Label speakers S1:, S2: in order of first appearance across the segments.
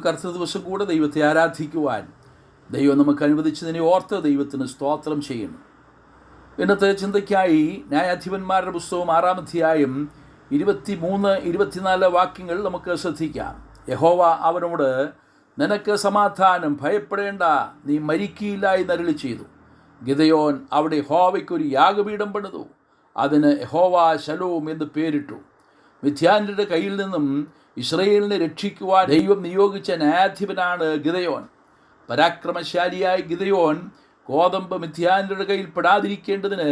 S1: കർത്തൃ ദിവസം കൂടെ ദൈവത്തെ ആരാധിക്കുവാൻ ദൈവം നമുക്ക് അനുവദിച്ചതിനെ ഓർത്ത് ദൈവത്തിന് സ്തോത്രം ചെയ്യുന്നു. ഇന്നത്തെ ചിന്തയ്ക്കായി ന്യായാധിപന്മാരുടെ പുസ്തകം 6-ാം അധ്യായം 23-24 വാക്യങ്ങൾ നമുക്ക് ശ്രദ്ധിക്കാം. യഹോവ അവനോട്, നിനക്ക് സമാധാനം, ഭയപ്പെടേണ്ട, നീ മരിക്കയില്ല എന്ന് അരുളി ചെയ്തു. ഗിദെയോൻ അവിടെ യഹോവയ്ക്കൊരു യാഗപീഠം പണിതു. അതിന് യഹോവ ശലോം എന്ന് പേരിട്ടു. മിദ്യാന്യരുടെ കയ്യിൽ നിന്നും ഇസ്രായേലിനെ രക്ഷിക്കുവാൻ ദൈവം നിയോഗിച്ച ന്യായാധിപനാണ് ഗിദെയോൻ. പരാക്രമശാലിയായ ഗിദെയോൻ ഗോതമ്പ് മിദ്യാന്യരുടെ കയ്യിൽ പെടാതിരിക്കേണ്ടതിന്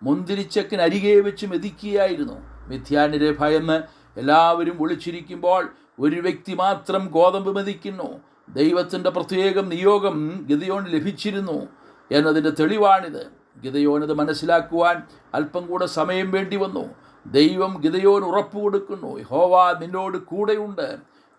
S1: മുന്തിരിച്ചക്കിനരികെ വെച്ച് മെതിക്കുകയായിരുന്നു. മിദ്യാന്യരെ ഭയന്ന് എല്ലാവരും ഒളിച്ചിരിക്കുമ്പോൾ ഒരു വ്യക്തി മാത്രം ഗോതമ്പ് മെതിക്കുന്നു. ദൈവത്തിൻ്റെ പ്രത്യേകം നിയോഗം ഗിദെയോന് ലഭിച്ചിരുന്നു എന്നതിൻ്റെ തെളിവാണിത്. ഗിദെയോനത് മനസ്സിലാക്കുവാൻ അല്പം കൂടെ സമയം വേണ്ടി വന്നു. ദൈവം ഗിദെയോൻ ഉറപ്പ് കൊടുക്കുന്നു, യഹോവ നിന്നോട് കൂടെയുണ്ട്.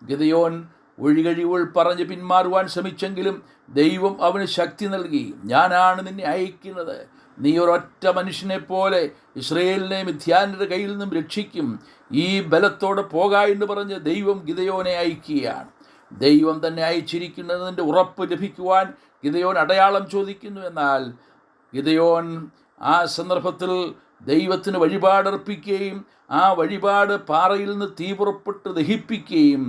S1: ഗിദെയോൻ ഒഴികഴിവുകൾ പറഞ്ഞ് പിന്മാറുവാൻ ശ്രമിച്ചെങ്കിലും ദൈവം അവന് ശക്തി നൽകി. ഞാനാണ് നിന്നെ അയക്കുന്നത്, നീ ഒരൊറ്റ മനുഷ്യനെ പോലെ ഇസ്രായേലിനെ മിദ്യാന്യരുടെ കയ്യിൽ നിന്നും രക്ഷിക്കും. ഈ ബലത്തോടെ പോക എന്ന് പറഞ്ഞ് ദൈവം ഗിദെയോനെ അയക്കുകയാണ്. ദൈവം തന്നെ അയച്ചിരിക്കുന്നതിൻ്റെ ഉറപ്പ് ലഭിക്കുവാൻ ഗിദെയോൻ അടയാളം ചോദിക്കുന്നു. എന്നാൽ ഗിദെയോൻ ആ സന്ദർഭത്തിൽ ദൈവത്തിന് വഴിപാടർപ്പിക്കുകയും ആ വഴിപാട് പാറയിൽ നിന്ന് തീ പുറപ്പെട്ട് ദഹിപ്പിക്കുകയും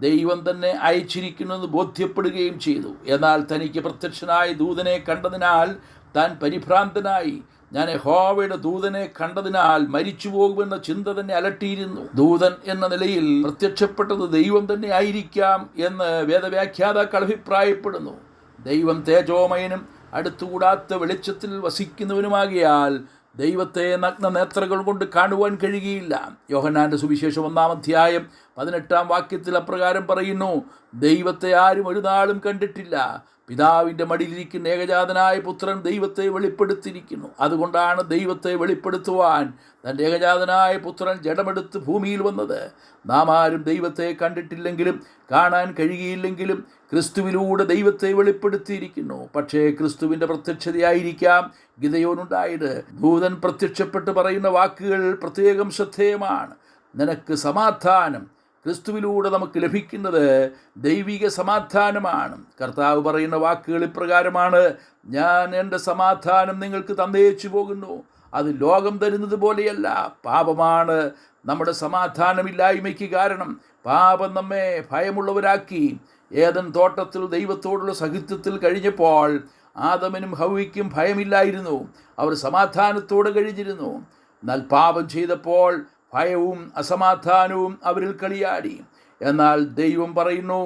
S1: ദൈവം തന്നെ അയച്ചിരിക്കുന്നെന്ന് ബോധ്യപ്പെടുകയും ചെയ്തു. എന്നാൽ തനിക്ക് പ്രത്യക്ഷനായ ദൂതനെ കണ്ടതിനാൽ താൻ പരിഭ്രാന്തനായി. ഞാൻ യഹോവയുടെ ദൂതനെ കണ്ടതിനാൽ മരിച്ചു പോകുമെന്ന ചിന്ത തന്നെ അലട്ടിയിരുന്നു. ദൂതൻ എന്ന നിലയിൽ പ്രത്യക്ഷപ്പെട്ടത് ദൈവം തന്നെ ആയിരിക്കാം എന്ന് വേദവ്യാഖ്യാതാക്കൾ അഭിപ്രായപ്പെടുന്നു. ദൈവം തേജോമയനും അടുത്തുകൂടാത്ത വെളിച്ചത്തിൽ വസിക്കുന്നവനുമാകിയാൽ ദൈവത്തെ നഗ്ന നേത്രങ്ങൾ കൊണ്ട് കാണുവാൻ കഴിയുകയില്ല. യോഹന്നാൻ്റെ സുവിശേഷം 1-ാം അധ്യായം 18-ാം വാക്യത്തിൽ അപ്രകാരം പറയുന്നു, ദൈവത്തെ ആരും ഒരു നാളും കണ്ടിട്ടില്ല. പിതാവിൻ്റെ മടിയിലിരിക്കുന്ന ഏകജാതനായ പുത്രൻ ദൈവത്തെ വെളിപ്പെടുത്തിയിരിക്കുന്നു. അതുകൊണ്ടാണ് ദൈവത്തെ വെളിപ്പെടുത്തുവാൻ തൻ്റെ ഏകജാതനായ പുത്രൻ ജഡമെടുത്ത് ഭൂമിയിൽ വന്നത്. നാം ആരും ദൈവത്തെ കണ്ടിട്ടില്ലെങ്കിലും കാണാൻ കഴിയുകയില്ലെങ്കിലും ക്രിസ്തുവിലൂടെ ദൈവത്തെ വെളിപ്പെടുത്തിയിരിക്കുന്നു. പക്ഷേ ക്രിസ്തുവിൻ്റെ പ്രത്യക്ഷതയായിരിക്കാം ഗിദെയോനുണ്ടായത്. ദൂതൻ പ്രത്യക്ഷപ്പെട്ട് പറയുന്ന വാക്കുകൾ പ്രത്യേകം ശ്രദ്ധേയമാണ്. നിനക്ക് സമാധാനം. ക്രിസ്തുവിലൂടെ നമുക്ക് ലഭിക്കുന്നത് ദൈവിക സമാധാനമാണ്. കർത്താവ് പറയുന്ന വാക്കുകൾ ഇപ്രകാരമാണ്, ഞാൻ എൻ്റെ സമാധാനം നിങ്ങൾക്ക് തന്നേച്ചു പോകുന്നു. അത് ലോകം തരുന്നത് പോലെയല്ല. പാപമാണ് നമ്മുടെ സമാധാനമില്ലായ്മയ്ക്ക് കാരണം. പാപം നമ്മെ ഭയമുള്ളവരാക്കി. ഏദൻ തോട്ടത്തിൽ ദൈവത്തോടുള്ള സഹിത്വത്തിൽ കഴിഞ്ഞപ്പോൾ ആദമിനും ഹവ്വയ്ക്കും ഭയമില്ലായിരുന്നു. അവർ സമാധാനത്തോടെ കഴിഞ്ഞിരുന്നു. എന്നാൽ പാപം ചെയ്തപ്പോൾ ഭയവും അസമാധാനവും അവരിൽ കളിയാടി. എന്നാൽ ദൈവം പറയുന്നു,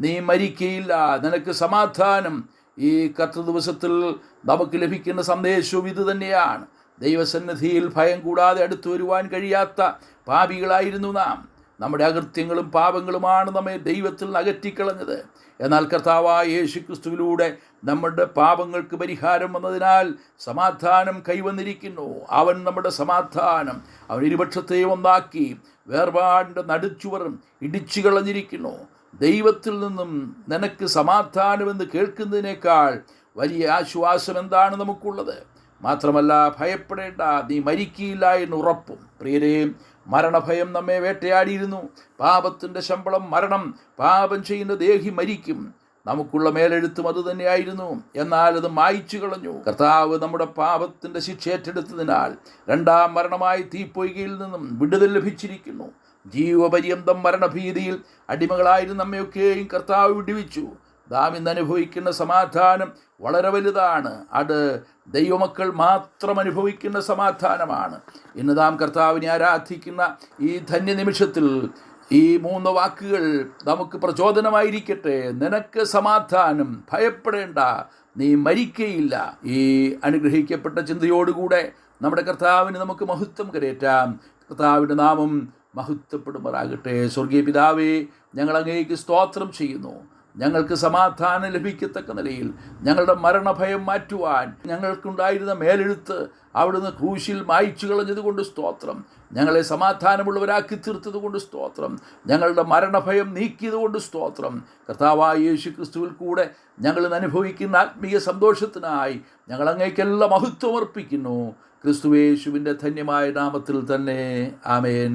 S1: നീ മരിക്കയില്ല, നിനക്ക് സമാധാനം. ഈ കർത്തൃ ദിവസത്തിൽ നമുക്ക് ലഭിക്കുന്ന സന്ദേശവും ഇത് തന്നെയാണ്. ദൈവസന്നിധിയിൽ ഭയം കൂടാതെ അടുത്തു വരുവാൻ കഴിയാത്ത പാപികളായിരുന്നു നാം. നമ്മുടെ അകൃത്യങ്ങളും പാപങ്ങളുമാണ് നമ്മെ ദൈവത്തിൽ നിന്ന് അകറ്റിക്കളഞ്ഞത്. എന്നാൽ കർത്താവായ യേശുക്രിസ്തുവിലൂടെ നമ്മുടെ പാപങ്ങൾക്ക് പരിഹാരം വന്നതിനാൽ സമാധാനം കൈവന്നിരിക്കുന്നു. അവൻ നമ്മുടെ സമാധാനം. അവൻ ഇരുപക്ഷത്തെയും ഒന്നാക്കി വേർപാടിൻ്റെ നടുച്ചുവറും ഇടിച്ചു കളഞ്ഞിരിക്കുന്നു. ദൈവത്തിൽ നിന്നും നിനക്ക് സമാധാനമെന്ന് കേൾക്കുന്നതിനേക്കാൾ വലിയ ആശ്വാസം എന്താണ് നമുക്കുള്ളത്? മാത്രമല്ല, ഭയപ്പെടേണ്ട, നീ മരിക്കയില്ല എന്ന് ഉറപ്പും. പ്രിയരേ, മരണഭയം നമ്മെ വേട്ടയാടിയിരുന്നു. പാപത്തിൻ്റെ ശമ്പളം മരണം. പാപം ചെയ്യുന്ന ദേഹി മരിക്കും. നമുക്കുള്ള മേലെഴുത്തും അതുതന്നെയായിരുന്നു. എന്നാൽ അത് മായ്ച്ചു കളഞ്ഞു. കർത്താവ് നമ്മുടെ പാപത്തിൻ്റെ ശിക്ഷ ഏറ്റെടുത്തതിനാൽ രണ്ടാം മരണമായി തീപ്പൊയ്കയിൽ നിന്നും വിടുതൽ ലഭിച്ചിരിക്കുന്നു. ജീവപര്യന്തം മരണഭീതിയിൽ അടിമകളായിരുന്നു നമ്മയൊക്കെയും കർത്താവ് വിടുവിച്ചു. നാം ഇന്ന് അനുഭവിക്കുന്ന സമാധാനം വളരെ വലുതാണ്. അത് ദൈവമക്കൾ മാത്രം അനുഭവിക്കുന്ന സമാധാനമാണ്. ഇന്ന് നാം കർത്താവിനെ ആരാധിക്കുന്ന ഈ ധന്യനിമിഷത്തിൽ ഈ 3 വാക്കുകൾ നമുക്ക് പ്രചോദനമായിരിക്കട്ടെ. നിനക്ക് സമാധാനം, ഭയപ്പെടേണ്ട, നീ മരിക്കയില്ല. ഈ അനുഗ്രഹിക്കപ്പെട്ട ചിന്തയോടുകൂടെ നമ്മുടെ കർത്താവിന് നമുക്ക് മഹത്വം കരേറ്റാം. കർത്താവിൻ്റെ നാമം മഹത്വപ്പെടുമാറാകട്ടെ. സ്വർഗീയ പിതാവേ, ഞങ്ങൾ അങ്ങേക്ക് സ്തോത്രം ചെയ്യുന്നു. ഞങ്ങൾക്ക് സമാധാനം ലഭിക്കത്തക്ക നിലയിൽ ഞങ്ങളുടെ മരണഭയം മാറ്റുവാൻ ഞങ്ങൾക്കുണ്ടായിരുന്ന മേലെഴുത്ത് അവിടുന്ന് ക്രൂശിൽ മായ്ച്ചു കളഞ്ഞതുകൊണ്ട് സ്തോത്രം. ഞങ്ങളെ സമാധാനമുള്ളവരാക്കി തീർത്തതുകൊണ്ട് സ്തോത്രം. ഞങ്ങളുടെ മരണഭയം നീക്കിയതുകൊണ്ട് സ്തോത്രം. കർത്താവായ യേശു ക്രിസ്തുവിൽ കൂടെ ഞങ്ങൾ അനുഭവിക്കുന്ന ആത്മീയ സന്തോഷത്തിനായി ഞങ്ങൾ അങ്ങേക്കെല്ലാം മഹത്വം അർപ്പിക്കുന്നു. ക്രിസ്തുയേശുവിൻ്റെ ധന്യമായ നാമത്തിൽ തന്നെ. ആമേൻ.